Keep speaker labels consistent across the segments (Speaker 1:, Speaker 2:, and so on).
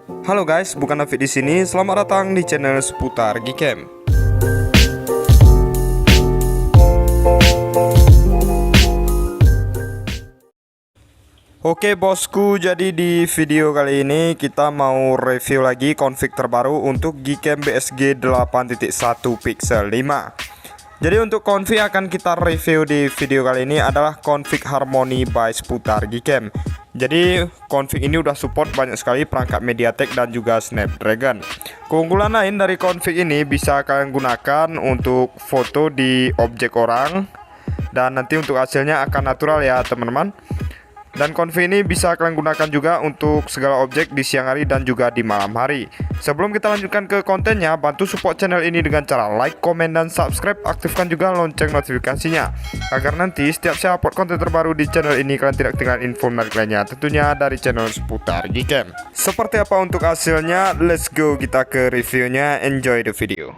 Speaker 1: Halo guys, bukan David di sini. Selamat datang di channel seputar Gcam. Oke bosku, jadi di video kali ini kita mau review lagi config terbaru untuk Gcam BSG 8.1 Pixel 5. Jadi untuk config akan kita review di video kali ini adalah config Harmony by seputar Gcam. Jadi config ini udah support banyak sekali perangkat MediaTek dan juga Snapdragon. Keunggulan lain dari config ini bisa kalian gunakan untuk foto di objek orang, dan nanti untuk hasilnya akan natural ya teman-teman. Dan config ini bisa kalian gunakan juga untuk segala objek di siang hari dan juga di malam hari. Sebelum kita lanjutkan ke kontennya, bantu support channel ini dengan cara like, komen, dan subscribe. Aktifkan juga lonceng notifikasinya, agar nanti setiap saya upload konten terbaru di channel ini, kalian tidak ketinggalan info menarik lainnya, tentunya dari channel seputar Gcam. Seperti apa untuk hasilnya? Let's go kita ke reviewnya. Enjoy the video.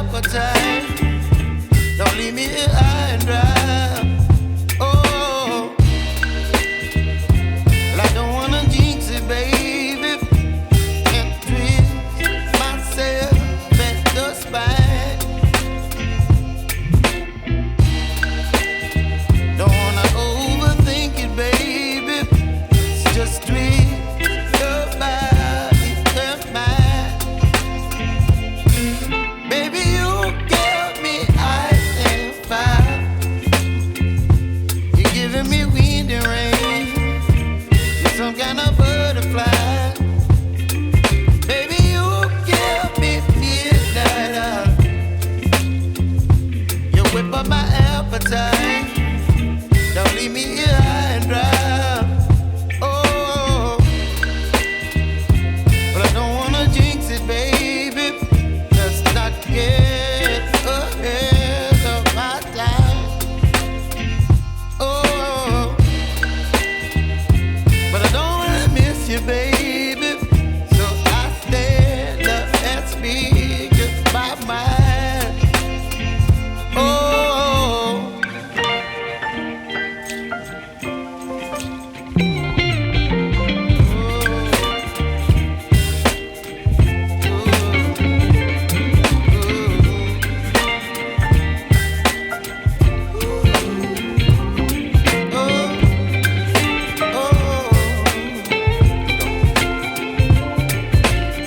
Speaker 2: appetite. Don't leave me here high and dry. Oh, well, I don't wanna jinx it, baby, and twist myself at the spine. Don't wanna overthink it, baby. It's just twist your body and mine. Baby, you give me ice and fire. You're giving me wind and rain. You're some kind of butterfly. Baby, you give me midnight. You whip up my appetite. Don't leave me here high and dry. Oh, but I don't wanna jinx it, baby. Let's not get ahead of my time. Oh, but I don't wanna miss you, baby. So I stand up and speak my mind. Oh.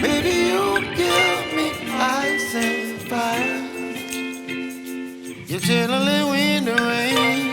Speaker 2: Baby, you give me ice and fire. You're chilling wind and rain.